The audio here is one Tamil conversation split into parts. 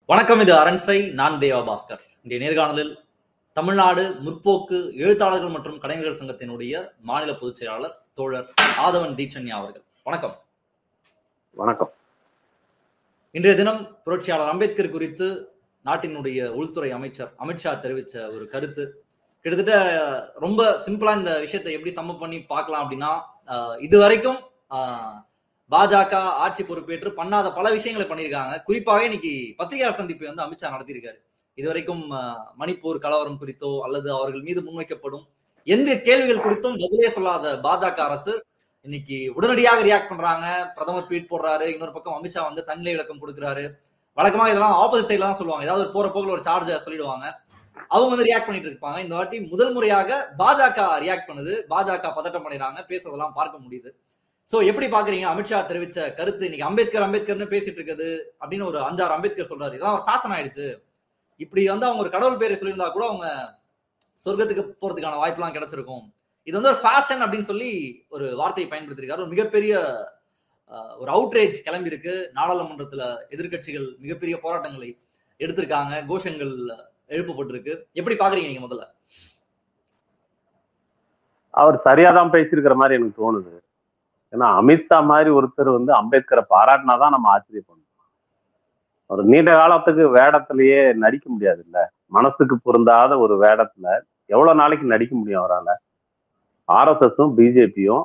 வணக்கம். இது அரண்சை. நான் தேவா பாஸ்கர். இன்றைய நேர்காணலில் தமிழ்நாடு முற்போக்கு எழுத்தாளர்கள் மற்றும் கலைஞர்கள் சங்கத்தினுடைய மாநில பொதுச் செயலாளர் தோழர் ஆதவன் தீட்சண்யா அவர்கள். வணக்கம். வணக்கம். இன்றைய தினம் புரட்சியாளர் அம்பேத்கர் குறித்து நாட்டினுடைய உள்துறை அமைச்சர் அமித்ஷா தெரிவித்த ஒரு கருத்து கிட்டத்தட்ட ரொம்ப சிம்பிளா இந்த விஷயத்தை எப்படி சம்மப் பண்ணி பார்க்கலாம் அப்படின்னா, இதுவரைக்கும் பாஜக ஆட்சி பொறுப்பேற்று பண்ணாத பல விஷயங்களை பண்ணியிருக்காங்க. குறிப்பாக இன்னைக்கு பத்திரிகையாளர் சந்திப்பை அமித்ஷா நடத்தியிருக்காரு. இதுவரைக்கும் மணிப்பூர் கலவரம் குறித்தோ அல்லது அவர்கள் மீது முன்வைக்கப்படும் எந்த கேள்விகள் குறித்தும் பதிலே சொல்லாத பாஜக அரசு இன்னைக்கு உடனடியாக ரியாக்ட் பண்றாங்க. பிரதமர் ட்வீட் போடுறாரு, இன்னொரு பக்கம் அமித்ஷா தன்னிலை விளக்கம் கொடுக்குறாரு. வழக்கமா இதெல்லாம் ஆப்போசிட் சைட்ல தான் சொல்லுவாங்க. ஏதாவது போற போக்குல ஒரு சார்ஜ சொல்லிடுவாங்க, அவங்க ரியாக்ட் பண்ணிட்டு இருப்பாங்க. இந்த வாட்டி முதல் முறையாக பாஜக ரியாக்ட் பண்ணுது. பாஜக பதட்டம் பண்ணிடுறாங்க, பேசுறதெல்லாம் பார்க்க முடியுது. சோ எப்படி பாக்குறீங்க அமித்ஷா தெரிவிச்ச கருத்து? இன்னைக்கு அம்பேத்கர்னு பேசிட்டு இருக்குது அப்படின்னு ஒரு 5-6 அம்பேத்கர் சொல்றாரு. இதெல்லாம் ஃபேஷன் ஆயிடுச்சு. இப்படி அவங்க ஒரு கடவுள் பேரை சொல்லியிருந்தா கூட அவங்க சொர்க்கத்துக்கு போறதுக்கான வாய்ப்பு எல்லாம் கிடைச்சிருக்கும். இது ஒரு ஃபேஷன் அப்படின்னு சொல்லி ஒரு வார்த்தையை பயன்படுத்திருக்காரு. ஒரு மிகப்பெரிய ஒரு அவுட்ரேஜ் கிளம்பி இருக்கு. நாடாளுமன்றத்துல எதிர்கட்சிகள் மிகப்பெரிய போராட்டங்களை எடுத்திருக்காங்க, கோஷங்கள் எழுப்பப்பட்டிருக்கு. எப்படி பாக்குறீங்க நீங்க? முதல்ல அவர் சரியாதான் பேசியிருக்கிற மாதிரி எனக்கு தோணுது. ஏன்னா அமித்ஷா மாதிரி ஒருத்தர் அம்பேத்கரை பாராட்டினாதான் நம்ம ஆச்சரியப்படணும். ஒரு நீண்ட காலத்துக்கு வேடத்திலேயே நடிக்க முடியாது இல்ல. மனசுக்கு பொருந்தாத ஒரு வேடத்துல எவ்வளவு நாளைக்கு நடிக்க முடியும் அவரால்? ஆர்எஸ்எஸும் பிஜேபியும்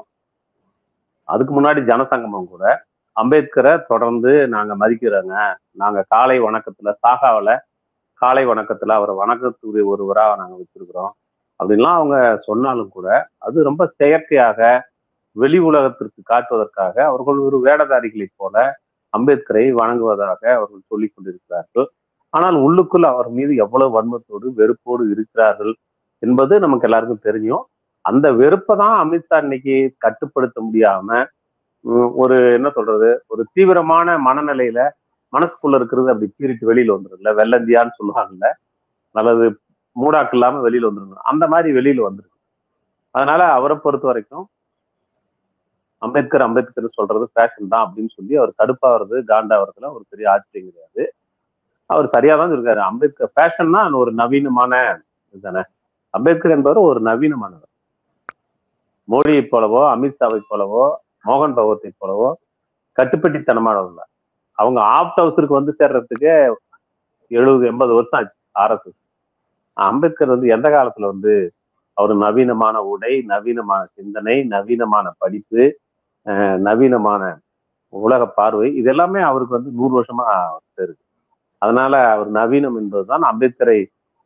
அதுக்கு முன்னாடி ஜனசங்கமும் கூட அம்பேத்கரை தொடர்ந்து நாங்க மதிக்கிறோங்க, நாங்க காலை வணக்கத்துல சாகாவில காலை வணக்கத்துல அவரை வணக்கத்துக்குரிய ஒருவராக நாங்க வச்சிருக்கிறோம் அப்படின்லாம் அவங்க சொன்னாலும் கூட அது ரொம்ப செயற்கையாக வெளி உலகத்திற்கு காட்டுவதற்காக அவர்கள் ஒரு வேடதாரிகளை போல அம்பேத்கரை வணங்குவதாக அவர்கள் சொல்லிக் கொண்டிருக்கிறார்கள். ஆனால் உள்ளுக்குள் அவர் மீது எவ்வளவு வன்மத்தோடு வெறுப்போடு இருக்கிறார்கள் என்பது நமக்கு எல்லாருக்கும் தெரியும். அந்த வெறுப்பை தான் அமித்ஷா இன்னைக்கு கட்டுப்படுத்த முடியாம ஒரு என்ன சொல்றது, ஒரு தீவிரமான மனநிலையில மனசுக்குள்ள இருக்கிறது அப்படி பீறிட்டு வெளியில வந்துருக்குல்ல, வெள்ளந்தியான்னு சொல்லுவாங்கல்ல, அல்லது மூடாக்கு இல்லாம வெளியில வந்துருங்க, அந்த மாதிரி வெளியில வந்துருக்கு. அதனால அவரை பொறுத்த வரைக்கும் அம்பேத்கர் சொல்றது ஃபேஷன் தான் அப்படின்னு சொல்லி அவர் கடுப்பாகிறது, காண்டாவதுல ஒரு பெரிய ஆச்சரியம் கிடையாது. அவர் சரியாதான் இருக்காரு. அம்பேத்கர் ஃபேஷன்னா ஒரு நவீனமான இதுதானே. அம்பேத்கர் என்பவர் ஒரு நவீனமானவர். மோடியை போலவோ அமித்ஷாவை போலவோ மோகன் பகவத்தை போலவோ கட்டுப்பட்டித்தனமானவங்க. அவங்க ஆப்ட் ஹவுஸுக்கு சேர்றதுக்கு 70-80 வருஷம் ஆச்சு ஆர்எஸ்எஸ். அம்பேத்கர் எந்த காலத்துல அவர் நவீனமான உடை, நவீனமான சிந்தனை, நவீனமான படிப்பு, நவீனமான உலக பார்வை, இது எல்லாமே அவருக்கு 100 வருஷமா இருக்கு. அதனால அவர் நவீனம் என்பதுதான் அம்பேத்கரை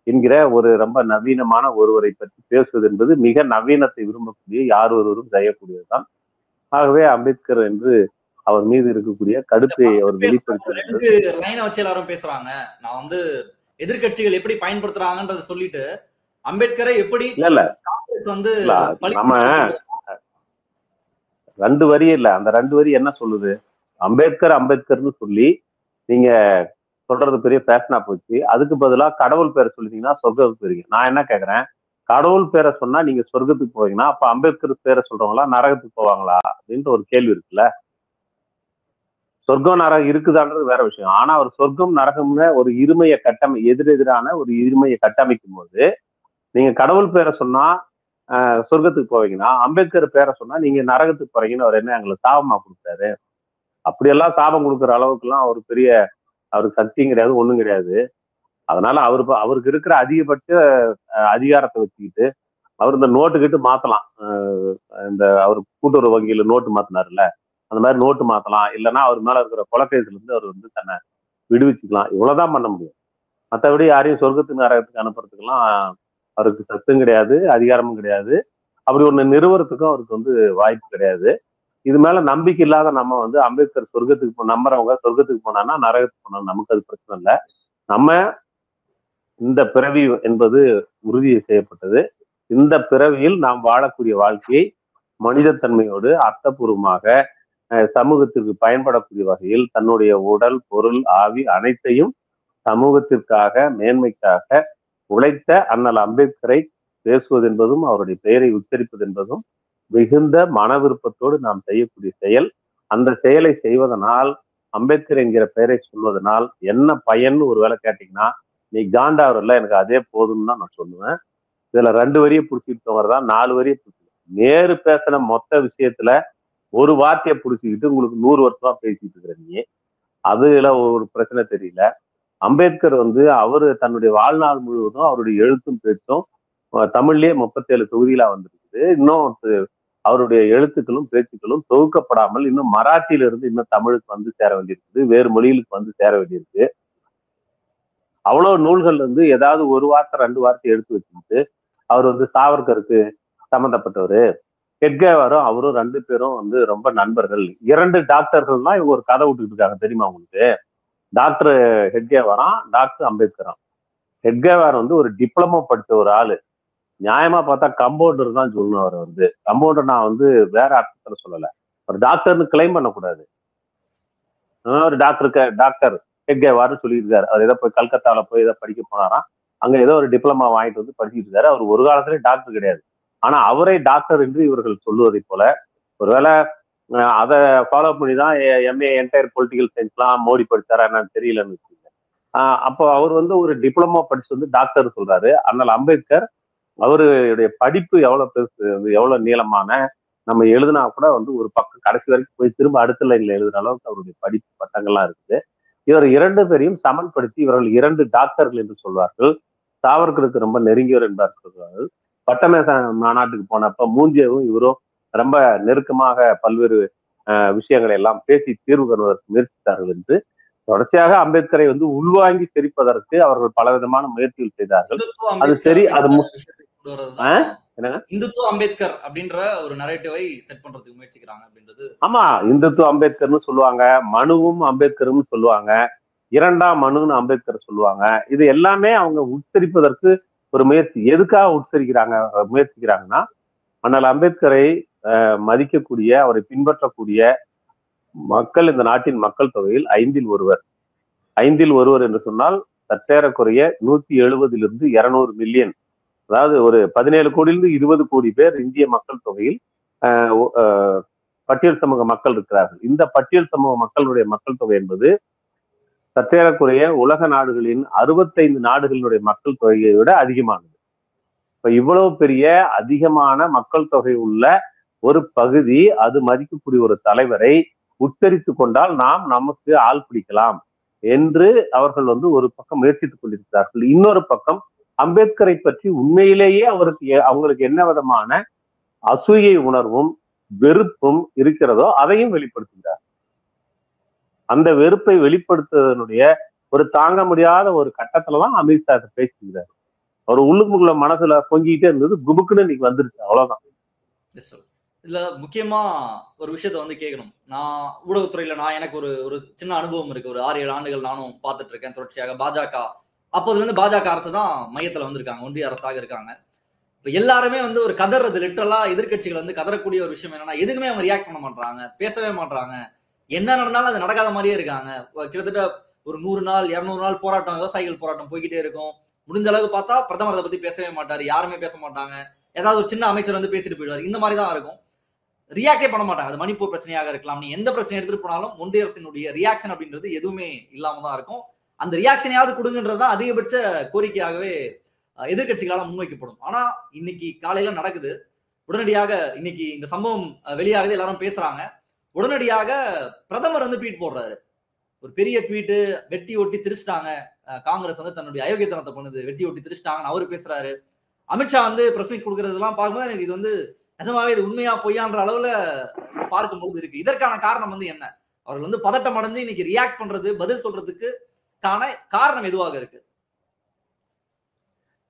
என்கிற ஒரு ரொம்ப நவீனமான ஒருவரை பற்றி பேசுவது என்பது மிக நவீனத்தை விரும்பக்கூடிய யார் ஒருவரும் செய்யக்கூடியதுதான். ஆகவே அம்பேத்கர் என்று அவர் மீது இருக்கக்கூடிய கடுப்பை அவர் வெளிப்படுத்தி எல்லாரும் பேசுறாங்க. நான் எதிர்கட்சிகள் எப்படி பயன்படுத்துறாங்கன்றத சொல்லிட்டு அம்பேத்கரை எப்படி இல்ல நம்ம 2 வரி இல்ல, அந்த 2 வரி என்ன சொல்லுது? அம்பேத்கர்னு சொல்லி நீங்க சொல்றது பெரிய ஃபேஷனா போச்சு. அதுக்கு பதிலா கடவுள் பேரை சொல்லிட்டீங்கன்னா சொர்க்கத்துக்கு போயிருங்க. நான் என்ன கேக்குறேன், கடவுள் பேரை சொன்னா நீங்க சொர்க்கத்துக்கு போவீங்கன்னா அப்ப அம்பேத்கர் பேரை சொல்றவங்களா நரகத்துக்கு போவாங்களா அப்படின்ற ஒரு கேள்வி இருக்குல்ல. சொர்க்கம் நரகம் இருக்குதான்றது வேற விஷயம். ஆனா அவர் சொர்க்கம் நரகம்னு ஒரு இருமையை எதிரெதிரான ஒரு இருமையை கட்டமைக்கும் போது நீங்க கடவுள் பேரை சொன்னா சொர்க்கத்துக்கு போவீங்கன்னா, அம்பேத்கர் பேரை சொன்னா நீங்க நரகத்துக்கு போறீங்கன்னு அவர் என்ன எங்களுக்கு சாபமா கொடுத்தாரு? அப்படியெல்லாம் சாபம் கொடுக்குற அளவுக்கு எல்லாம் ஒரு பெரிய அவருக்கு சக்தியும் கிடையாது, ஒண்ணும் கிடையாது. அதனால அவருக்கு இருக்கிற அதிகபட்ச அதிகாரத்தை வச்சுக்கிட்டு அவர் இந்த நோட்டுக்கிட்டு மாத்தலாம். இந்த அவர் கூட்டுறவு வங்கியில நோட்டு மாத்தினாருல்ல, அந்த மாதிரி நோட்டு மாத்தலாம். இல்லைன்னா அவர் மேல இருக்கிற கொலைகேசுல இருந்து அவர் தன்னை விடுவிச்சுக்கலாம். இவ்வளவுதான் பண்ண முடியும். மற்றபடி யாரையும் சொர்க்கத்துக்கு நரகத்துக்கு அனுப்புறதுக்கெல்லாம் அவருக்கு சத்தும் கிடையாது, அதிகாரமும் கிடையாது. அப்படி ஒண்ணு நிறுவனத்துக்கும் அவருக்கு வாய்ப்பு கிடையாது. இது மேல நம்பிக்கை இல்லாத நம்ம அம்பேத்கர் சொர்க்கத்துக்கு நம்புறவங்க சொர்க்கத்துக்கு போனான்னா நரகத்துக்கு போனா நமக்கு அது பிரச்சனை இல்லை. நம்ம இந்த பிறவி என்பது உறுதி செய்யப்பட்டது. இந்த பிறவியில் நாம் வாழக்கூடிய வாழ்க்கையை மனிதத்தன்மையோடு அர்த்தபூர்வமாக சமூகத்திற்கு பயன்படக்கூடிய வகையில் தன்னுடைய உடல், பொருள், ஆவி அனைத்தையும் சமூகத்திற்காக மேன்மைக்காக உழைத்த அண்ணல் அம்பேத்கரை பேசுவது என்பதும் அவருடைய பெயரை உச்சரிப்பது என்பதும் மிகுந்த மன விருப்பத்தோடு நாம் செய்யக்கூடிய செயல். அந்த செயலை செய்வதனால் அம்பேத்கர் என்கிற பெயரை சொல்வதனால் என்ன பயன் ஒருவேளை கேட்டீங்கன்னா, நீ காண்டாவரில் எனக்கு அதே போதும்னு தான் நான் சொல்லுவேன். இதுல 2 வரியை பிடிச்சிக்கிட்டவர் தான் 4 வரியை பிடிச்சிக்கிட்டு நேரு பேசின மொத்த விஷயத்துல ஒரு வார்த்தையை பிடிச்சிக்கிட்டு உங்களுக்கு 100 வருஷமா பேசிட்டு இருக்கிற நீ, அதுல ஒரு பிரச்சனை தெரியல. அம்பேத்கர் அவரு தன்னுடைய வாழ்நாள் முழுவதும் அவருடைய எழுத்தும் பேச்சும் தமிழ்லயே 37 தொகுதிகளா வந்திருக்குது. இன்னும் அவருடைய எழுத்துக்களும் பேச்சுக்களும் தொகுக்கப்படாமல் இன்னும் மராத்தியில இருந்து இன்னும் தமிழுக்கு வந்து சேர வேண்டியிருக்குது, வேறு மொழிகளுக்கு வந்து சேர வேண்டியிருக்கு. அவ்வளவு நூல்கள் ஏதாவது ஒரு வார்த்தை 2 வார்த்தை எடுத்து வச்சுக்கிட்டு அவர் சாவர்கருக்கு சம்பந்தப்பட்டவர், ஹெட்கேவாரும் அவரும் 2 பேரும் ரொம்ப நண்பர்கள், 2 டாக்டர்கள் தான் இவங்க ஒரு கதை விட்டுக்கிட்டு இருக்காங்க தெரியுமா உங்களுக்கு? டாக்டர் ஹெட்கேவாராம், டாக்டர் அம்பேத்கராம். ஹெட்கேவார் ஒரு டிப்ளமோ படிச்ச ஒரு ஆளு, நியாயமா பார்த்தா கம்பவுண்டர் தான் சொல்லணும். அவர் கம்பவுண்டர் நான் வேற அர்த்தத்துல சொல்லல, ஒரு டாக்டர்னு கிளைம் பண்ணக்கூடாது. ஒரு டாக்டர் ஹெட்கேவார்னு சொல்லியிருக்காரு. அவர் ஏதோ போய் கல்கத்தாவில போய் ஏதோ படிக்க போனாராம், அங்க ஏதோ ஒரு டிப்ளமா வாங்கிட்டு படிச்சுட்டு இருக்காரு. அவர் ஒரு காலத்திலே டாக்டர் கிடையாது. ஆனா அவரை டாக்டர் என்று இவர்கள் சொல்லுவதை போல ஒருவேளை அதை ஃபாலோ பண்ணி தான் எம்ஏ என்டையர் பொலிட்டிக்கல் சயின்ஸ்லாம் மோடி படிச்சாரா என்னன்னு தெரியலன்னு வச்சுக்கோங்க. அப்போ அவர் ஒரு டிப்ளமோ படிச்சு டாக்டர் சொல்றாரு. ஆனால் அம்பேத்கர் அவருடைய படிப்பு எவ்வளவு பெருசு, எவ்வளவு நீளமான, நம்ம எழுதினா கூட ஒரு பக்கம் கடைசி வரைக்கும் போய் திரும்ப அடுத்த லைன்ல எழுதுற அளவுக்கு அவருடைய படிப்பு பட்டங்கள்லாம் இருக்குது. இவர் 2 பேரையும் சமன்படுத்தி இவர்கள் 2 டாக்டர்கள் என்று சொல்வார்கள். சாவர்கருக்கு ரொம்ப நெருங்கியவர் என்பார் சொல்வார்கள். பட்டமேச மாநாட்டுக்கு போனப்ப மூஞ்சேவும் இவரும் ரொம்ப நெருக்கமாக பல்வேறு விஷயங்களை எல்லாம் பேசி தீர்வு காணுவதற்கு முயற்சித்தார்கள் என்று தொடர்ச்சியாக அம்பேத்கரை உள்வாங்கி சிரிப்பதற்கு அவர்கள் பலவிதமான முயற்சிகள் செய்தார்கள். அது சரி, அது இந்துத்துவ அம்பேத்கர் அப்படின்ற ஒரு நரேட்டிவை செட் பண்றதுக்கு முயற்சிக்கிறாங்க அப்படின்றது. ஆமா, இந்துத்துவ அம்பேத்கர்னு சொல்லுவாங்க, மனுவும் அம்பேத்கரும் சொல்லுவாங்க, 2ஆம் மனுன்னு அம்பேத்கர் சொல்லுவாங்க. இது எல்லாமே அவங்க உச்சரிப்பதற்கு ஒரு முயற்சி. எதுக்காக முயற்சிக்கிறாங்கன்னா, அண்ணல் அம்பேத்கரை மதிக்கக்கூடிய, அவரை பின்பற்றக்கூடிய மக்கள் இந்த நாட்டின் மக்கள் தொகையில் 5இல் 1. 5இல் 1 என்று சொன்னால் சற்றேறக்குறைய 170 - 200 மில்லியன், அதாவது ஒரு 17 கோடியிலிருந்து 20 கோடி பேர் இந்திய மக்கள் தொகையில் பட்டியல் சமூக மக்கள் இருக்கிறார்கள். இந்த பட்டியல் சமூக மக்களுடைய மக்கள் தொகை என்பது சற்றேறக்குறைய உலக நாடுகளின் 65 நாடுகளினுடைய மக்கள் தொகையை விட அதிகமானது. இப்ப இவ்வளவு பெரிய அதிகமான மக்கள் தொகை உள்ள ஒரு பகுதி அது மதிக்கக்கூடிய ஒரு தலைவரை உச்சரித்து கொண்டால் நாம் நமக்கு ஆள் பிடிக்கலாம் என்று அவர்கள் ஒரு பக்கம் முயற்சித்துக் கொண்டிருக்கிறார்கள். இன்னொரு பக்கம் அம்பேத்கரை பற்றி உண்மையிலேயே அவங்களுக்கு என்ன விதமான அசூயை உணர்வும் வெறுப்பும் இருக்கிறதோ அதையும் வெளிப்படுத்துகிறார். அந்த வெறுப்பை வெளிப்படுத்துவதனுடைய ஒரு தாங்க முடியாத ஒரு கட்டத்துலதான் அமித்ஷா பேசுகிறார். அவர் உள்ளுக்குள்ள மனசுல பொங்கிட்டே இருந்தது, குபுக்குன்னு இன்னைக்கு வந்துருச்சு, அவ்வளவுதான். இதுல முக்கியமா ஒரு விஷயத்த கேட்கணும். நான் ஊடகத்துறையில எனக்கு ஒரு சின்ன அனுபவம் இருக்கு. ஒரு 6-7 ஆண்டுகள் நானும் பார்த்துட்டு இருக்கேன் தொடர்ச்சியாக. பாஜக அப்போதுல இருந்து பாஜக அரசு தான் மையத்துல வந்திருக்காங்க, ஒன்றிய அரசாக இருக்காங்க. இப்ப எல்லாருமே ஒரு கதறது, லிட்டரலா எதிர்கட்சிகள் கதறக்கூடிய ஒரு விஷயம் என்னன்னா, எதுக்குமே அவங்க ரியாக்ட் பண்ண மாட்டாங்க, பேசவே மாட்டாங்க, என்ன நடந்தாலும் அது நடக்காத மாதிரியே இருக்காங்க. கிட்டத்தட்ட ஒரு 100 நாள் 200 நாள் போராட்டம், விவசாயிகள் போராட்டம் போய்கிட்டே இருக்கும். முடிஞ்ச அளவுக்கு பார்த்தா பிரதமர் அதை பத்தி பேசவே மாட்டாரு, யாருமே பேச மாட்டாங்க. ஏதாவது ஒரு சின்ன அமைச்சர் பேசிட்டு போயிடுவாரு. இந்த மாதிரி தான் இருக்கும். ரியாக்டே பண்ண மாட்டாங்க. அது மணிப்பூர் பிரச்சனையாக இருக்கலாம், நீ எந்த பிரச்சனை எடுத்துட்டு போனாலும் ஒன்றிய அரசினுடைய ரியாக்ஷன் அப்படின்றது எதுவுமே இல்லாம தான் இருக்கும். அந்த ரியாக்ஷனையாவது கொடுங்கன்றதுதான் அதிகபட்ச கோரிக்கையாகவே எதிர்கட்சிகளால முன்வைக்கப்படும். ஆனா இன்னைக்கு காலையில நடக்குது, உடனடியாக இன்னைக்கு இந்த சம்பவம் வெளியாகுது, எல்லாரும் பேசுறாங்க. உடனடியாக பிரதமர் ட்வீட் போடுறாரு. ஒரு பெரிய ட்வீட், வெட்டி ஒட்டி திரிச்சிட்டாங்க, காங்கிரஸ் தன்னுடைய அயோக்கியத்தனத்தை பண்ணுது, வெட்டி ஒட்டி திரிச்சிட்டாங்கன்னு அவரு பேசுறாரு. அமித்ஷா பிரஸ் மீட் கொடுக்கறதெல்லாம் பார்க்கும்போது எனக்கு இது நிஜமாவே இது உண்மையா பொய்யான்ற அளவுல பார்க்கும்போது இருக்கு. இதற்கான காரணம் என்ன? அவர்கள் பதட்டம் அடைஞ்சு இன்னைக்கு ரியாக்ட் பண்றது, பதில் சொல்றதுக்கு காரணம் எதுவாக இருக்கு?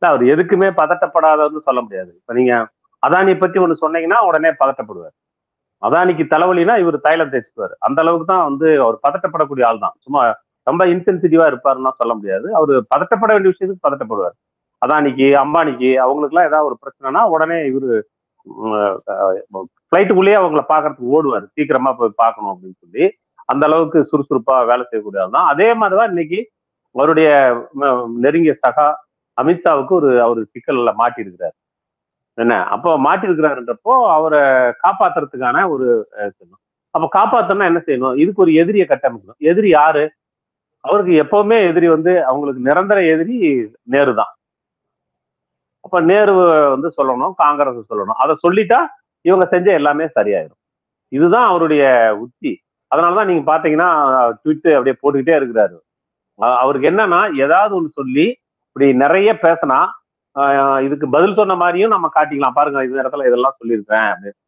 அவர் எதுக்குமே பதட்டப்படாதன்னு சொல்ல முடியாது. இப்ப நீங்க அதானியை பத்தி ஒண்ணு சொன்னீங்கன்னா உடனே பதட்டப்படுவார். அதானிக்கு தலைவலினா இவர் தைலம் தேய்ச்சுக்குவார். அந்த அளவுக்கு தான் அவர் பதட்டப்படக்கூடிய ஆள் தான். சும்மா ரொம்ப இன்சென்சிட்டிவா இருப்பாருன்னா சொல்ல முடியாது. அவர் பதட்டப்பட வேண்டிய விஷயத்துக்கு பதட்டப்படுவார். அதானிக்கு, அம்பானிக்கு, அவங்களுக்கு எல்லாம் ஏதாவது ஒரு பிரச்சனைனா உடனே இவரு பிளைட்டுக்குள்ளேயே அவங்கள பாக்குறதுக்கு ஓடுவார், சீக்கிரமா போய் பார்க்கணும் அப்படின்னு சொல்லி. அந்த அளவுக்கு சுறுசுறுப்பா வேலை செய்யக்கூடிய ஆள் தான். அதே மாதிரிதான் இன்னைக்கு அவருடைய நெருங்கிய சகா அமித்ஷாவுக்கு அவரு சிக்கல்ல மாட்டியிருக்கிறார். என்ன அப்போ மாட்டியிருக்கிறாருன்றப்போ அவரை காப்பாத்துறதுக்கான ஒரு அப்ப காப்பாத்தணும்னா என்ன செய்யணும்? இதுக்கு ஒரு எதிரியை கட்டமைக்கணும். எதிரி யாரு? அவருக்கு எப்பவுமே எதிரி வந்து அவங்களுக்கு நிரந்தர எதிரி நேரு தான். அப்ப நேரு வந்து சொல்லணும், காங்கிரஸ் சொல்லணும். அதை சொல்லிட்டா இவங்க செஞ்ச எல்லாமே சரியாயிடும். இதுதான் அவருடைய உத்தி. அதனாலதான் நீங்க பாத்தீங்கன்னா ட்விட் அப்படியே போட்டுக்கிட்டே இருக்கிறாரு. அவருக்கு என்னன்னா ஏதாவது ஒண்ணு சொல்லி இப்படி நிறைய பேசினா இதுக்கு பதில் சொன்ன மாதிரியும் நம்ம காட்டிக்கலாம். பாருங்க இந்த இடத்துல இதெல்லாம் சொல்லியிருக்கேன் அப்படின்னு.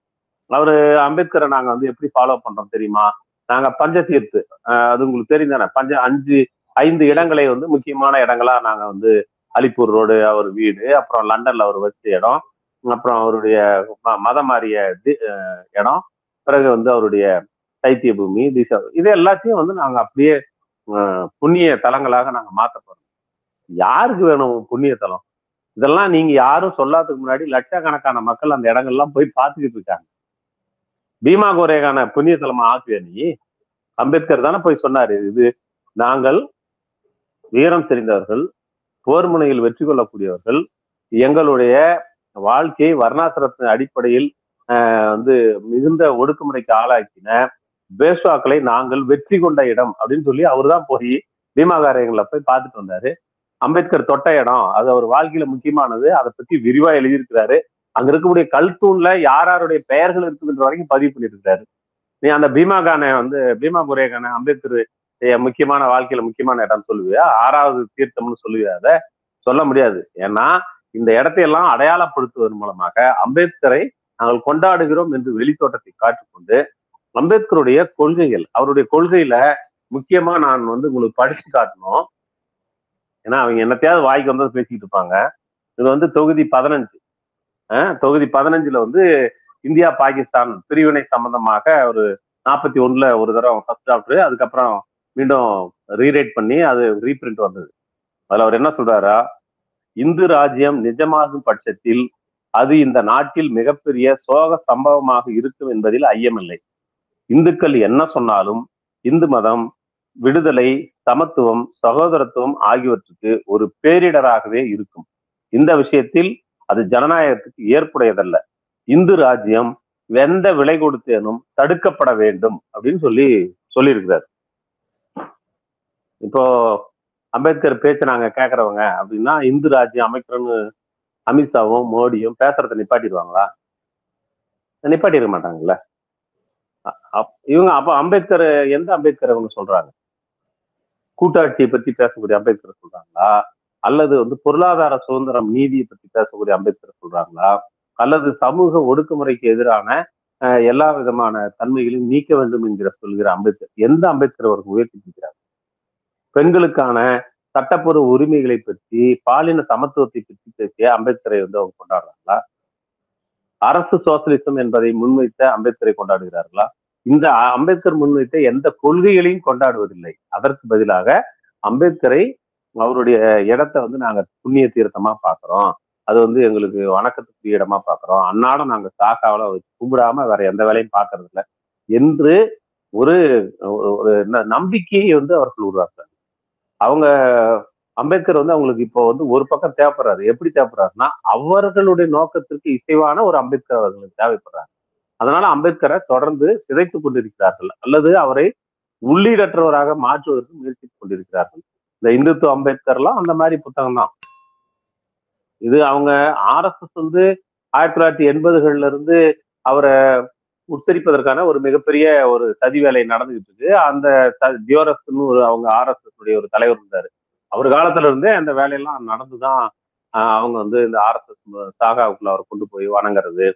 அவரு அம்பேத்கரை நாங்க வந்து எப்படி ஃபாலோ பண்றோம் தெரியுமா? நாங்க பஞ்சதீர்த்து அது உங்களுக்கு தெரியும் தானே? 5 இடங்களை வந்து முக்கியமான இடங்களா நாங்க வந்து அலிப்பூர் ரோடு அவர் வீடு, அப்புறம் லண்டன்ல அவர் வச்ச இடம், அப்புறம் அவருடைய மதம் மாறிய இடம், பிறகு வந்து அவருடைய சைத்திய பூமி, இது எல்லாத்தையும் வந்து நாங்க அப்படியே புண்ணிய தலங்களாக நாங்க மாத்த போறோம். யாருக்கு வேணும் புண்ணிய தலம்? இதெல்லாம் நீங்க யாரும் சொல்லாததுக்கு முன்னாடி லட்சக்கணக்கான மக்கள் அந்த இடங்கள்லாம் போய் பார்த்துக்கிட்டு இருக்காங்க. பீமா கோரேகான புண்ணிய தலமா ஆக்குவியா நீ? அம்பேத்கர் தானே போய் சொன்னாரு, இது நாங்கள் வீரம் தெரிந்தவர்கள், போர் முனையில் வெற்றி கொள்ளக்கூடியவர்கள், எங்களுடைய வாழ்க்கையை வர்ணாசிரத்தின் அடிப்படையில் வந்து மிகுந்த ஒடுக்குமுறைக்கு ஆளாக்கின பேஷ்வாக்களை நாங்கள் வெற்றி கொண்ட இடம் அப்படின்னு சொல்லி அவர் தான் போய் பீமா கோரேகங்களை போய் பார்த்துட்டு வந்தாரு. அம்பேத்கர் தொட்ட இடம், அது அவர் வாழ்க்கையில முக்கியமானது, அதை பத்தி விரிவா எழுதியிருக்கிறாரு. அங்க இருக்கக்கூடிய கல்தூண்ல யாருடைய பெயர்கள் இருக்குதுன்ற வரைக்கும் பதிவு பண்ணியிருக்கிறாரு. நீ அந்த பீமா கோரேகான அம்பேத்கர் முக்கியமான வாழ்க்கையில முக்கியமான இடம் சொல்லுவியா? 6வது தீர்த்தம்னு சொல்லுவியா? அதை சொல்ல முடியாது. ஏன்னா இந்த இடத்தையெல்லாம் அடையாளப்படுத்துவதன் மூலமாக அம்பேத்கரை நாங்கள் கொண்டாடுகிறோம் என்று வெளித்தோட்டத்தை காட்டிக்கொண்டு அம்பேத்கருடைய கொள்கைகள், அவருடைய கொள்கையில முக்கியமா நான் வந்து உங்களுக்கு படிச்சு காட்டணும். ஏன்னா அவங்க என்னத்தையாவது வாய்க்கு வந்து பேசிக்கிட்டு இருப்பாங்க. இது வந்து தொகுதி 15 வந்து இந்தியா பாகிஸ்தான் பிரிவினை சம்பந்தமாக ஒரு 41 ஒரு தடவை ஃபர்ஸ்ட் டாக்டர், அதுக்கப்புறம் மீண்டும் ரீரைட் பண்ணி அது ரீபிரிண்ட் வந்தது. அதுல அவர் என்ன சொல்றாரா, இந்து ராஜ்யம் நிஜமாகும் பட்சத்தில் அது இந்த நாட்டில் மிகப்பெரிய சோக சம்பவமாக இருக்கும் என்பதில் ஐயமில்லை. இந்துக்கள் என்ன சொன்னாலும் இந்து மதம் விடுதலை, சமத்துவம், சகோதரத்துவம் ஆகியவற்றுக்கு ஒரு பேரிடராகவே இருக்கும். இந்த விஷயத்தில் அது ஜனநாயகத்துக்கு ஏற்புடையதல்ல. இந்து ராஜ்யம் எந்த விலை கொடுத்தேனும் தடுக்கப்பட வேண்டும் அப்படின்னு சொல்லியிருக்கிறார். இப்போ அம்பேத்கர் பேச்ச நாங்க கேட்கறவங்க அப்படின்னா இந்து ராஜ்யம் அமைக்கிறோன்னு அமித்ஷாவும் மோடியும் பேசுறத நிப்பாட்டிடுவாங்களா? நிப்பாட்டிருக்க மாட்டாங்கல்ல. இவங்க அப்ப அம்பேத்கர் எந்த அம்பேத்கர் அவங்க சொல்றாங்க? கூட்டாட்சியை பத்தி பேசக்கூடிய அம்பேத்கர் சொல்றாங்களா? அல்லது வந்து பொருளாதார சுதந்திரம் நீதியை பத்தி பேசக்கூடிய அம்பேத்கர் சொல்றாங்களா? அல்லது சமூக ஒடுக்குமுறைக்கு எதிரான எல்லா விதமான தன்மைகளையும் நீக்க வேண்டும் என்கிற சொல்கிற அம்பேத்கர் எந்த அம்பேத்கர் அவருக்கு உயர்த்திக்கிறார்? பெண்களுக்கான சட்டப்பூர்வ உரிமைகளை பற்றி, பாலின சமத்துவத்தை பற்றி பேசிய அம்பேத்கரை வந்து அவங்க கொண்டாடுறாங்களா? அரசு சோசலிசம் என்பதை முன்வைத்த அம்பேத்கரை கொண்டாடுகிறார்களா? இந்த அம்பேத்கர் முன்வைத்த எந்த கொள்கைகளையும் கொண்டாடுவதில்லை. அதற்கு பதிலாக அம்பேத்கரை அவருடைய இடத்தை வந்து நாங்க புண்ணிய தீர்த்தமா பாக்குறோம், அது வந்து எங்களுக்கு வணக்கத்துக்குரிய இடமா பாக்குறோம், அன்னாடம் நாங்க சாக்காவில வச்சு கும்பிடாம வேற எந்த வேலையும் பாக்குறது இல்லை என்று ஒரு நம்பிக்கையை வந்து அவர்கள் உருவாக்குறாங்க. அவங்க அம்பேத்கர் வந்து அவங்களுக்கு இப்போ வந்து ஒரு பக்கம் தேவைப்படுறாரு. எப்படி தேவைப்படுறாருன்னா அவர்களுடைய நோக்கத்திற்கு இசைவான ஒரு அம்பேத்கர் அவர்களுக்கு தேவைப்படுறாங்க. அதனால அம்பேத்கரை தொடர்ந்து சிதைத்துக் கொண்டிருக்கிறார்கள் அல்லது அவரை உள்ளீடற்றவராக மாற்றுவதற்கு முயற்சித்துக் கொண்டிருக்கிறார்கள். இந்த இந்துத்துவ அம்பேத்கர்லாம் அந்த மாதிரி புத்தகம் தான். இது அவங்க RSS வந்து 1980கள்ல இருந்து அவரை உச்சரிப்பதற்கான ஒரு மிகப்பெரிய ஒரு சதி வேலை நடந்துகிட்டு இருக்கு. அந்த தியோரஸ்ன்னு அவங்க RSS உடைய ஒரு தலைவர் இருந்தாரு. அவர் காலத்துல இருந்தே அந்த வேலையெல்லாம் நடந்துதான் அவங்க வந்து இந்த RSS சாகாவுக்குள்ள அவரை கொண்டு போய் வணங்குறது,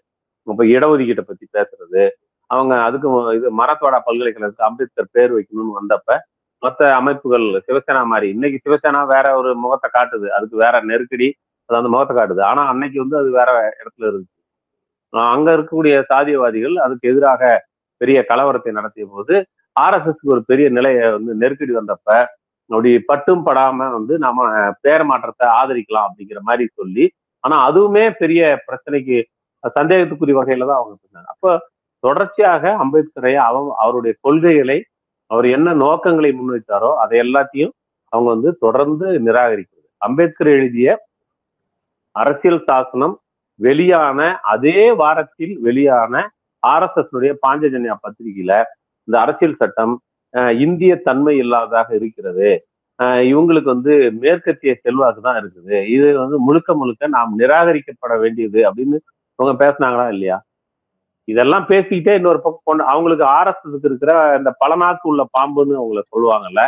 இப்ப இடஒதுக்கீட்டை பத்தி பேசுறது, அவங்க அதுக்கு இது மராத்வாடா பல்கலைக்கழகத்துக்கு அம்பேத்கர் பேர் வைக்கணும்னு வந்தப்ப மற்ற அமைப்புகள் சிவசேனா மாதிரி, இன்னைக்கு சிவசேனா வேற ஒரு முகத்தை காட்டுது, அதுக்கு வேற நெருக்கடி, அது அந்த முகத்தை காட்டுது. ஆனா அன்னைக்கு வந்து அது வேற இடத்துல இருந்துச்சு. அங்க இருக்கக்கூடிய சாதியவாதிகள் அதுக்கு எதிராக பெரிய கலவரத்தை நடத்திய போது RSSக்கு ஒரு பெரிய நிலையை வந்து நெருக்கடி வந்தப்ப அப்படி பட்டும் படாம வந்து நாம பேர் மாற்றத்தை ஆதரிக்கலாம் அப்படிங்கிற மாதிரி சொல்லி, ஆனா அதுவுமே பெரிய பிரச்சனைக்கு சந்தேகத்துக்குரிய வகையில தான் அவங்க சொன்னாங்க. அப்ப தொடர்ச்சியாக அம்பேத்கரை அவருடைய கொள்கைகளை, அவர் என்ன நோக்கங்களை முன்வைத்தாரோ அதை எல்லாத்தையும் அவங்க வந்து தொடர்ந்து நிராகரிக்கிறது. அம்பேத்கர் எழுதிய அரசியல் சாசனம் வெளியான அதே வாரத்தில் வெளியான RSS பாஞ்சஜன்யா பத்திரிகையில இந்த அரசியல் சட்டம் இந்திய தன்மை இல்லாததாக இருக்கிறது, இவங்களுக்கு வந்து மேற்கத்திய செல்வாக்கு தான் இருக்குது, இது வந்து முழுக்க முழுக்க நாம் நிராகரிக்கப்பட வேண்டியது அப்படின்னு அவங்க பேசினாங்களா இல்லையா? இதெல்லாம் பேசிக்கிட்டே இன்னொரு பக்கம் கொண்டு அவங்களுக்கு ஆர்எஸ்எஸ்க்கு இருக்கிற இந்த பலநாக்கு உள்ள பாம்புன்னு அவங்கள சொல்லுவாங்கல்ல,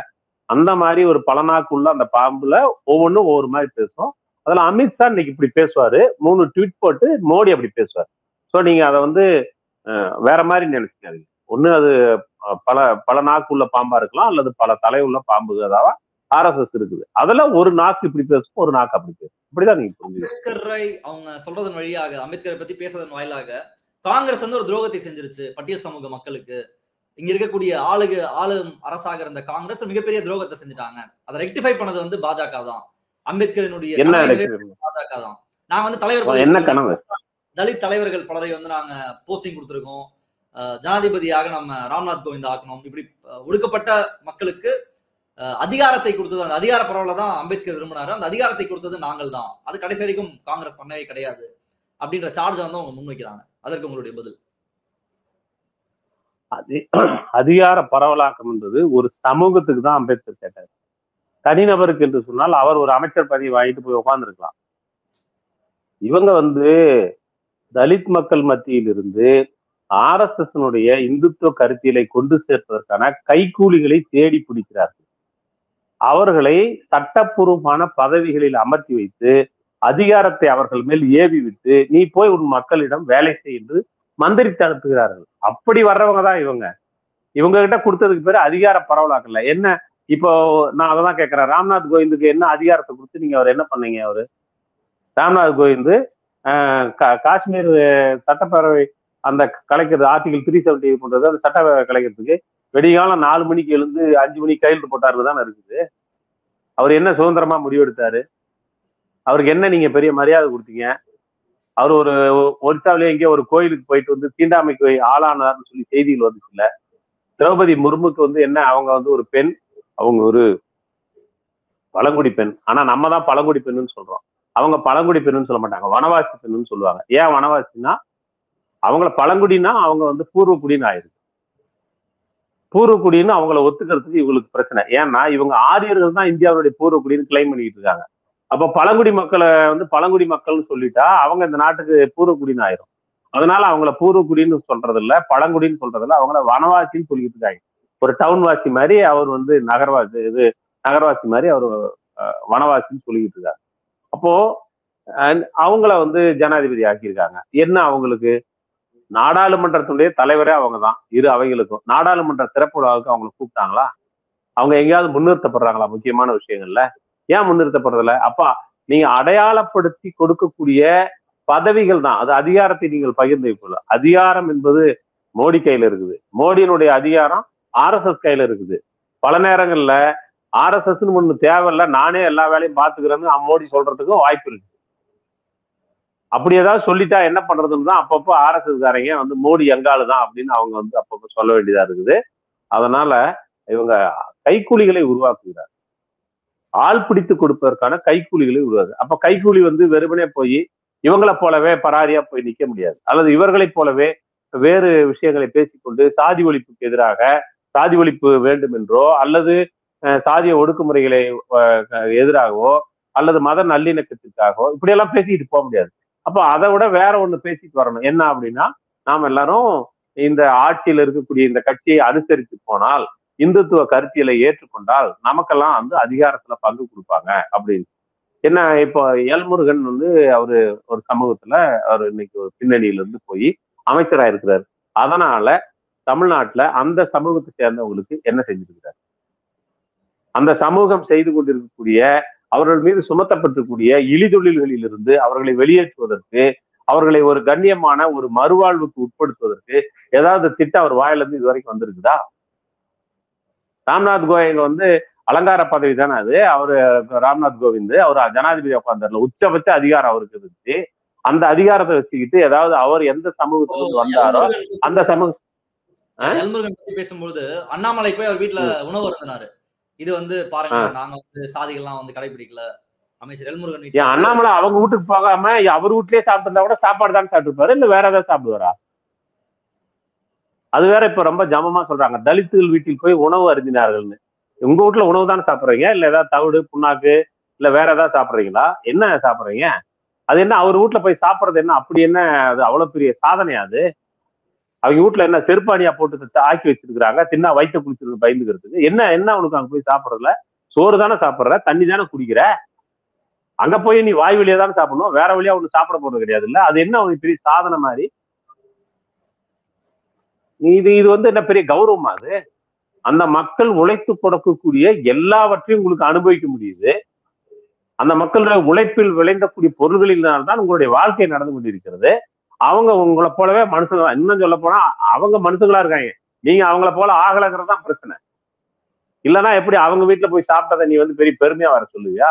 அந்த மாதிரி ஒரு பலநாக்கு உள்ள அந்த பாம்புல ஒவ்வொன்றும் ஒவ்வொரு மாதிரி பேசும். அதுல அமித்ஷா இன்னைக்கு இப்படி பேசுவாரு, 3 ட்வீட் போட்டு மோடி அப்படி பேசுவார். ஸோ நீங்க அதை வந்து வேற மாதிரி நினைச்சுக்காதீங்க. ஒண்ணு அது பல பல நாக்கு உள்ள பாம்பா இருக்கலாம், அல்லது பல தலை உள்ள பாம்பு, அதாவது ஆர்எஸ்எஸ் இருக்குது. அதுல ஒரு நாக்கு இப்படி பேசும், ஒரு நாக்கு அப்படி பேசும். இப்படிதான் நீங்க புரிஞ்சுக்கணும். அம்பேத்கரை அவங்க சொல்றதன் வழியாக, அம்பேத்கரை பத்தி பேசுறதன் வாயிலாக காங்கிரஸ் வந்து ஒரு துரோகத்தை செஞ்சிருச்சு பட்டியல் சமூக மக்களுக்கு. இங்க இருக்கக்கூடிய ஆளும் அரசாக இருந்த காங்கிரஸ் மிகப்பெரிய துரோகத்தை செஞ்சுட்டாங்க. அதை ரெக்டிஃபை பண்ணது வந்து பாஜக தான். அம்பேத்கரினுடைய பாஜக தான். நாங்க வந்து தலைவர் தலித் தலைவர்கள் பலரை வந்து நாங்க போஸ்டிங் கொடுத்திருக்கோம். ஜனாதிபதியாக நம்ம ராம்நாத் கோவிந்த் ஆக்கணும். இப்படி ஒடுக்கப்பட்ட மக்களுக்கு அதிகாரத்தை கொடுத்தது, அந்த அதிகார பரவல தான் அம்பேத்கர் விரும்பினாரு. அந்த அதிகாரத்தை கொடுத்தது நாங்கள் தான். அது கடைசி வரைக்கும் காங்கிரஸ் பண்ணவே கிடையாது அப்படின்ற சார்ஜ் வந்து அவங்க முன்வைக்கிறாங்க. அதற்கு உங்களுடைய பதில்? அதிகார பரவலாக்கம் என்பது ஒரு சமூகத்துக்கு தான் அம்பேத்கர் கேட்டார். தனிநபருக்கு என்று சொன்னால் அவர் ஒரு அமைச்சர் பதவி வாங்கிட்டு போய் உட்கார்ந்துருக்கலாம். இவங்க வந்து தலித் மக்கள் மத்தியில் இருந்து ஆர்எஸ்எஸ் இந்துத்துவ கருத்தியலை கொண்டு சேர்ப்பதற்கான கைக்கூலிகளை தேடி பிடிக்கிறார்கள். அவர்களை சட்டப்பூர்வமான பதவிகளில் அமர்த்தி வைத்து அதிகாரத்தை அவர்கள் மேல் ஏவி விட்டு, நீ போய் உன் மக்களிடம் வேலை செய் என்று மந்திரித்து அனுப்புகிறார்கள். அப்படி வர்றவங்க தான் இவங்க. இவங்க கிட்ட கொடுத்ததுக்கு பேரு அதிகார பரவலாக்கல. என்ன இப்போ நான் அதான் கேட்கிறேன், ராம்நாத் கோவிந்துக்கு என்ன அதிகாரத்தை கொடுத்து நீங்க அவர் என்ன பண்ணீங்க? அவரு ராம்நாத் கோவிந்த் காஷ்மீர் சட்டப்பேரவை அந்த கலைக்கிறது, ஆர்டிகல் 370 போன்றது, அந்த சட்டப்பேரவை கலைக்கிறதுக்கு வெடிகாலம் 4 மணிக்கு எழுந்து 5 மணிக்கு கையெழுத்து போட்டாரு தானே இருக்குது. அவர் என்ன சுதந்திரமா முடிவெடுத்தாரு? அவருக்கு என்ன நீங்க பெரிய மரியாதை கொடுத்தீங்க? அவர் ஒரு ஒரிசாவிலேயே எங்கேயோ ஒரு கோயிலுக்கு போயிட்டு வந்து தீண்டாமைக்கு ஆளானார்னு சொல்லி செய்திகள் வந்துச்சு இல்ல. திரௌபதி முர்முக்கு வந்து என்ன, அவங்க வந்து ஒரு பெண், அவங்க ஒரு பழங்குடி பெண். ஆனா நம்ம தான் பழங்குடி பெண்ணுன்னு சொல்றோம். அவங்க பழங்குடி பெண்ணுன்னு சொல்ல மாட்டாங்க, வனவாசி பெண்ணுன்னு சொல்லுவாங்க. ஏன் வனவாசின்னா, அவங்கள பழங்குடினா அவங்க வந்து பூர்வக்குடின்னு ஆயிருக்கு. பூர்வக்குடின்னு அவங்கள ஒத்துக்கிறதுக்கு இவங்களுக்கு பிரச்சனை. ஏன்னா இவங்க ஆரியர்கள் தான் இந்தியாவுடைய பூர்வக்குடின்னு கிளைம் பண்ணிட்டு இருக்காங்க. அப்ப பழங்குடி மக்களை வந்து பழங்குடி மக்கள்னு சொல்லிட்டா அவங்க இந்த நாட்டுக்கு பூர்வக்குடின்னு ஆயிரும். அதனால அவங்கள பூர்வக்குடின்னு சொல்றது இல்ல, பழங்குடின்னு சொல்றது இல்ல, அவங்கள வனவாசின்னு சொல்லிட்டு இருக்காங்க. ஒரு டவுன் வாசி மாதிரி அவர் வந்து நகர்வாசி மாதிரி அவர் வனவாசின்னு சொல்லிக்கிட்டு இருக்காங்க. அப்போ அவங்கள வந்து ஜனாதிபதி ஆக்கியிருக்காங்க. என்ன அவங்களுக்கு நாடாளுமன்றத்துடைய தலைவரே அவங்க தான் இரு அவைகளுக்கும். நாடாளுமன்ற திறப்பு விழாவுக்கு அவங்களை கூப்பிட்டாங்களா? அவங்க எங்கேயாவது முன்னிறுத்தப்படுறாங்களா முக்கியமான விஷயங்கள்ல? ஏன் முன்னிறுத்தப்படுறதில்ல? அப்பா நீங்க அடையாளப்படுத்தி கொடுக்கக்கூடிய பதவிகள் தான் அது. அதிகாரத்தை நீங்கள் பகிர்ந்து வைக்கல. அதிகாரம் என்பது மோடி கையில இருக்குது. மோடியினுடைய அதிகாரம் ஆர்எஸ்எஸ் கையில இருக்குது. பல நேரங்கள்ல ஆர்எஸ்எஸ் ஒண்ணு தேவையில்ல, நானே எல்லா வேலையும் பாத்துக்கிறேன்னு மோடி சொல்றதுக்கும் வாய்ப்பு இருக்கு. அப்படி ஏதாவது சொல்லிட்டா என்ன பண்றதுன்னு தான் அப்பப்போ ஆர்எஸ்எஸ் காரங்க வந்து மோடி எங்காலு தான் அப்படின்னு அவங்க வந்து அப்பப்போ சொல்ல வேண்டியதா இருக்குது. அதனால இவங்க கைக்கூலிகளை உருவாக்குகிறார். ஆள் பிடித்து கொடுப்பதற்கான கைக்கூலிகளை உருவாது. அப்ப கைக்கூலி வந்து வெறுமனே போய் இவங்களை போலவே பராரியா போய் நிக்க முடியாது. அல்லது இவர்களை போலவே வேறு விஷயங்களை பேசிக்கொண்டு சாதி ஒழிப்புக்கு எதிராக, சாதி ஒழிப்பு வேண்டும் என்றோ, அல்லது சாதிய ஒடுக்குமுறைகளை எதிராகவோ, அல்லது மத நல்லிணக்கத்திற்காகவோ இப்படியெல்லாம் பேசிக்கிட்டு போக முடியாது. அப்போ அதை விட வேற ஒண்ணு பேசிட்டு வரணும். என்ன அப்படின்னா, நாம் எல்லாரும் இந்த ஆட்சியில் இருக்கக்கூடிய இந்த கட்சியை அனுசரித்து போனால், இந்துத்துவ கருத்தியலை ஏற்றுக்கொண்டால் நமக்கெல்லாம் வந்து அதிகாரத்துல பங்கு கொடுப்பாங்க அப்படின்னு. என்ன இப்போ எல்முருகன் வந்து அவரு ஒரு சமூகத்துல அவர் இன்னைக்கு ஒரு பின்னணியில இருந்து போய் அமைச்சராக இருக்கிறார். அதனால தமிழ்நாட்டுல அந்த சமூகத்தை சேர்ந்தவங்களுக்கு என்ன செஞ்சிருக்கிறார்? அந்த சமூகம் செய்து கொண்டிருக்கக்கூடிய அவர்கள் மீது சுமத்தப்பட்டிருக்கூடிய இழிதொழில்களில் இருந்து அவர்களை வெளியேற்றுவதற்கு, அவர்களை ஒரு கண்ணியமான ஒரு மறுவாழ்வுக்கு உட்படுத்துவதற்கு ஏதாவது திட்டம் அவர் வாயிலிருந்து இது வரைக்கும் வந்திருக்குதா? ராம்நாத் கோவிந்த் வந்து அலங்கார பதவி தானே அது. அவரு ராம்நாத் கோவிந்த் அவர் ஜனாதிபதி உட்கார்ந்தார்ல, உச்சபட்ச அதிகாரம் அவருக்கு இருந்துச்சு. அந்த அதிகாரத்தை வச்சுக்கிட்டு ஏதாவது அவர் எந்த சமூகத்துக்கு வந்தாரோ அந்த சமூகம் பேசும்போது அண்ணாமலை போய் அவர் வீட்டுல உணவு அருந்தினாரு. இது வந்து பாருங்க, நாங்க வந்து சாதிகள்லாம் வந்து கடைபிடிக்கல. அமைச்சர் எல்முருகன் அண்ணாமலை அவங்க வீட்டுக்கு போகாம அவர் வீட்லயே சாப்பிட்டு இருந்தா கூட சாப்பாடு தான் சாப்பிட்டுருப்பாரு, இல்ல வேற ஏதாவது சாப்பிடுவாரா? அது வேற இப்ப ரொம்ப ஜமமா சொல்றாங்க, தலித்துகள் வீட்டில் போய் உணவு அருந்தினார்கள்னு. உங்க வீட்டுல உணவு தானே சாப்பிடுறீங்க, இல்ல ஏதாவது தவிடு புண்ணாக்கு இல்ல வேற ஏதாவது சாப்பிடுறீங்களா? என்ன சாப்பிடுறீங்க? அது என்ன அவர் வீட்டுல போய் சாப்பிடுறது என்ன அப்படி என்ன? அது அவ்வளவு பெரிய சாதனையா அது? அவங்க வீட்டுல என்ன செருப்பானியா போட்டு ஆக்கி வச்சிருக்காங்க, தின்னா வயிற்ற குளிச்சிருக்கு பயந்துக்கிறதுக்கு? என்ன என்ன அவனுக்கு அங்க போய் சாப்பிடுறதுல? சோறு தானே சாப்பிடுற, தண்ணி தானே குடிக்கிற, அங்க போய் நீ வாய் வழியா தானே சாப்பிடணும், வேற வழியா ஒண்ணு சாப்பிட போறது கிடையாது இல்ல? அது என்ன அவனுக்கு பெரிய சாதனை மாதிரி? இது இது என்ன பெரிய கௌரவமா அது? அந்த மக்கள் உழைத்து கொடுக்கக்கூடிய எல்லாவற்றையும் உங்களுக்கு அனுபவிக்க முடியுது. அந்த மக்களுடைய உழைப்பில் விளைந்தக்கூடிய பொருள்களினால்தான் உங்களுடைய வாழ்க்கை நடந்து கொண்டிருக்கிறது. அவங்க உங்களை போலவே மனுஷங்க, இன்னும் சொல்ல போனா அவங்க மனுஷங்களா இருக்காங்க, நீங்க அவங்கள போல ஆகலைங்கிறது தான் பிரச்சனை. இல்லைன்னா எப்படி அவங்க வீட்டுல போய் சாப்பிட்டதை நீ பெரிய பெருமையா வர சொல்லுவியா?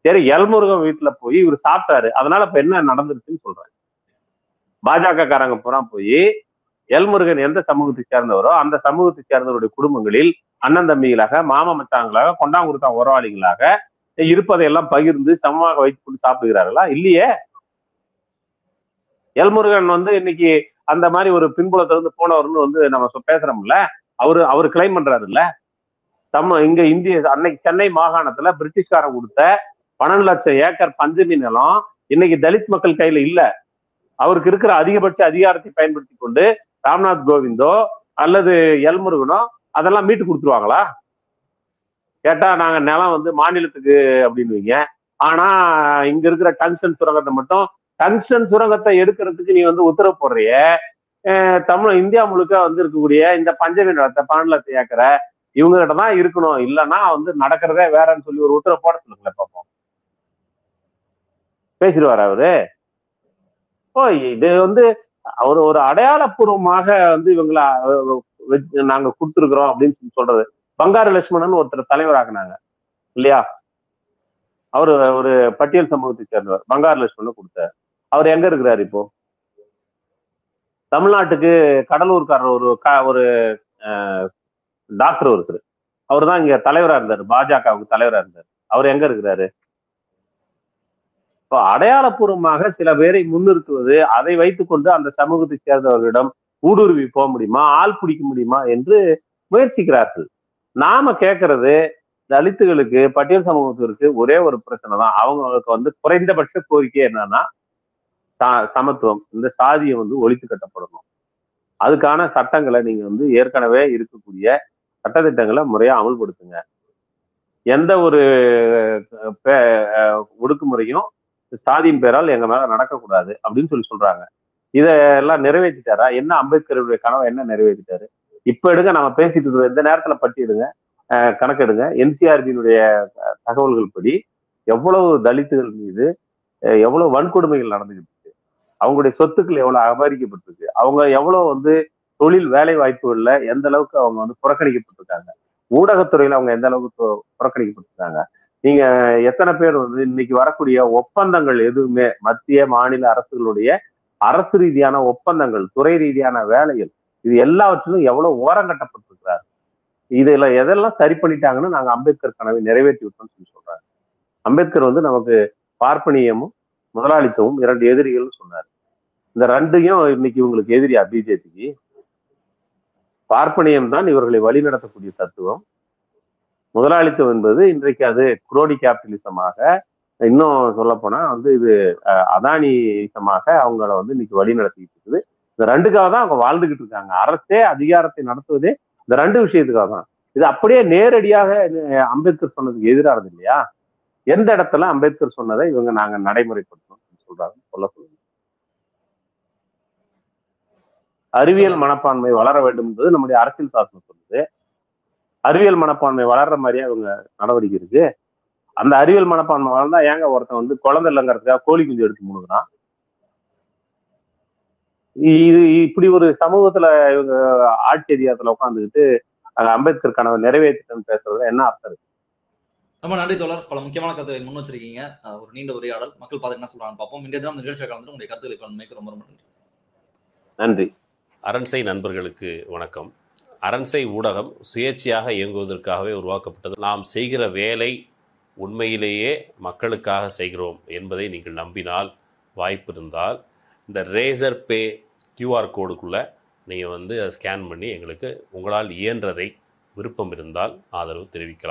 சரி, எல்முருகன் வீட்டுல போய் இவர் சாப்பிட்டாரு, அதனால இப்ப என்ன நடந்துருச்சுன்னு சொல்றேன். பாஜக காரங்க பூரா போய் எல்முருகன் எந்த சமூகத்தை சேர்ந்தவரோ அந்த சமூகத்தை சேர்ந்தவருடைய குடும்பங்களில் அண்ணன் தம்பிகளாக, மாமா மச்சாங்களாக, கொண்டாங்குடுத்தா உறவாளிகளாக இருப்பதையெல்லாம் பகிர்ந்து சமமாக வைத்துக் கொண்டு சாப்பிடுகிறார்களா? இல்லையே. எல்முருகன் இன்னைக்கு அந்த மாதிரி ஒரு பின்புலத்திலிருந்து போனவர்னு நம்ம பேசுறோம்ல, அவரு கிளைம் பண்றாரு இல்ல. இங்க இந்திய அன்னைக்கு சென்னை மாகாணத்துல பிரிட்டிஷ்காரன் கொடுத்த 12 லட்சம் ஏக்கர் பஞ்சமி நிலம் இன்னைக்கு தலித் மக்கள் கையில இல்ல. அவருக்கு இருக்கிற அதிகபட்ச அதிகாரத்தை பயன்படுத்தி கொண்டு ராம்நாத் கோவிந்தோ அல்லது எல்முருகனோ அதெல்லாம் மீட்டு கொடுத்துருவாங்களா? கேட்டா நாங்க நிலம் மாநிலத்துக்கு அப்படின்னுவீங்க. ஆனா இங்க இருக்கிற டங்ஸ்டன் சுரங்கத்தை மட்டும், டங்ஸ்டன் சுரங்கத்தை எடுக்கிறதுக்கு நீ உத்தரவு போடுறிய, இந்தியா முழுக்க இருக்கக்கூடிய இந்த பஞ்சமி நிலத்தை 12 லட்சம் ஏக்கரை இவங்க கிட்ட தான் இருக்கணும், இல்லைன்னா நடக்கிறதே வேறன்னு சொல்லி ஒரு உத்தரவு போட சொல்லுங்களேன் பார்ப்போம். பேசிடுவார் அவரு? ஓ, இது அவர் ஒரு அடையாளப்பூர்வமாக இவங்களை நாங்க கொடுத்துருக்குறோம் அப்படின்னு சொல்லி சொல்றது. பங்காரு லட்சுமணன் ஒருத்தர் தலைவராக்குனாங்க இல்லையா? அவரு ஒரு பட்டியல் சமூகத்தை சேர்ந்தவர், பங்காரு லட்சுமணன் கொடுத்தார். அவர் எங்க இருக்கிறாரு இப்போ? தமிழ்நாட்டுக்கு கடலூர்காரர் ஒரு டாக்டர் ஒருத்தர், அவர் தான் இங்க தலைவரா இருந்தாரு, பாஜகவுக்கு தலைவரா இருந்தாரு. அவர் எங்க இருக்கிறாரு? இப்போ அடையாளப்பூர்வமாக சில பேரை முன்னிறுத்துவது, அதை வைத்துக்கொண்டு அந்த சமூகத்தை சேர்ந்தவர்களிடம் ஊடுருவி போக முடியுமா, ஆள் பிடிக்க முடியுமா என்று முயற்சிக்கிறார்கள். நாம கேட்கறது தலித்துகளுக்கு, பட்டியல் சமூகத்திற்கு ஒரே ஒரு பிரச்சனை தான். அவங்களுக்கு குறைந்தபட்ச கோரிக்கை என்னன்னா சமத்துவம், இந்த சாதியை ஒழித்து கட்டப்படணும். அதுக்கான சட்டங்களை நீங்க ஏற்கனவே இருக்கக்கூடிய சட்டத்திட்டங்களை முறையா அமல்படுத்துங்க. எந்த ஒரு ஒடுக்குமுறையும் சாதியின் பேரால் எங்க மேல நடக்கக்கூடாது அப்படின்னு சொல்றாங்க. இதெல்லாம் நிறைவேற்றிட்டாரா? என்ன அம்பேத்கருடைய கனவை என்ன நிறைவேற்றிட்டாரு? இப்ப எடுங்க, நம்ம பேசிட்டு இருக்கிற இந்த நேரத்துல பட்டியலுங்க, கணக்கெடுங்க. என்சிஆர்பியினுடைய தகவல்கள் படி எவ்வளவு தலித்துகள் மீது எவ்வளவு வன்கொடுமைகள் நடந்துகிட்டு இருக்கு, அவங்களுடைய சொத்துக்கள் எவ்வளவு அபகரிக்கப்பட்டிருக்கு, அவங்க எவ்வளவு தொழில் வேலை வாய்ப்புகள்ல எந்த அளவுக்கு அவங்க புறக்கணிக்கப்பட்டிருக்காங்க, ஊடகத்துறையில அவங்க எந்த அளவுக்கு புறக்கணிக்கப்பட்டிருக்காங்க. நீங்க எத்தனை பேர் இன்னைக்கு வரக்கூடிய ஒப்பந்தங்கள் எதுவுமே மத்திய மாநில அரசுகளுடைய அரசு ரீதியான ஒப்பந்தங்கள், துறை ரீதியான வேலைகள், இது எல்லாவற்றிலும் எவ்வளவு ஓரங்கட்டப்பட்டிருக்கிறார். இதுல எதெல்லாம் சரி பண்ணிட்டாங்கன்னு நாங்க அம்பேத்கர் கனவை நிறைவேற்றி விட்டோம்னு சொல்லி சொல்றாங்க. அம்பேத்கர் நமக்கு பார்ப்பனியமும் முதலாளித்துவமும் 2 எதிரிகள்னு சொன்னாரு. இந்த 2ஐயும் இன்னைக்கு இவங்களுக்கு எதிரியா பிஜேபிக்கு? பார்ப்பனியம் தான் இவர்களை வழிநடத்தக்கூடிய தத்துவம். முதலாளித்துவம் என்பது இன்றைக்கு அது குரோடி கேபிட்டலிசமாக, இன்னும் சொல்ல போனா இது அதானிசமாக அவங்கள இன்னைக்கு வழி நடத்திக்கிட்டு இருக்குது. இந்த 2க்காக தான் அவங்க வாழ்ந்துகிட்டு இருக்காங்க. அரசே அதிகாரத்தை நடத்துவதே இந்த 2 விஷயத்துக்காக தான். இது அப்படியே நேரடியாக அம்பேத்கர் சொன்னதுக்கு எதிரானது இல்லையா? எந்த இடத்துல அம்பேத்கர் சொன்னதை இவங்க நாங்க நடைமுறைப்படுத்தணும் சொல்றாங்க, சொல்லுங்க. அறிவியல் மனப்பான்மை வளர வேண்டும் என்பது நம்முடைய அரசியல் சாசனம் சொல்லுது. அறிவியல் மனப்பான்மை வளர்ற மாதிரியே அவங்க நடவடிக்கை இருக்கு. அந்த அறிவியல் மனப்பான்மை வளர்ந்தா ஏங்க ஒருத்தன் குழந்தை இல்லைங்கிறதுக்காக கோழி குஞ்சு எடுத்து முழுகிறான்? இது இப்படி ஒரு சமூகத்துல இவங்க ஆட்சி அதிகாரத்துல உட்காந்துக்கிட்டு அம்பேத்கர் கனவை நிறைவேற்றிட்டேன்னு பேசுறது என்ன அர்த்தம் இருக்கு? ரொம்ப நன்றி தோழர். பல முக்கியமான கருத்துக்களை முன் வச்சிருக்கீங்க. ஒரு நீண்ட உரையாடல். மக்கள் பார்த்து என்ன சொல்றாங்க பார்ப்போம். இன்றைய தினம் நிகழ்ச்சியை கலந்து உங்களுடைய கருத்துக்களை பகிர்ந்தமைக்கு ரொம்ப ரொம்ப நன்றி. நன்றி. அரண்சை நண்பர்களுக்கு வணக்கம். அரண்சை ஊடகம் சுயேட்சையாக இயங்குவதற்காகவே உருவாக்கப்பட்டது. நாம் செய்கிற வேலை உண்மையிலேயே மக்களுக்காக செய்கிறோம் என்பதை நீங்கள் நம்பினால், வாய்ப்பு இருந்தால் இந்த ரேசர் பே QR கோடுக்குள்ளே நீங்கள் வந்து அதை ஸ்கேன் பண்ணி எங்களுக்கு உங்களால் இயன்றதை விருப்பம் இருந்தால் ஆதரவு தெரிவிக்கலாம்.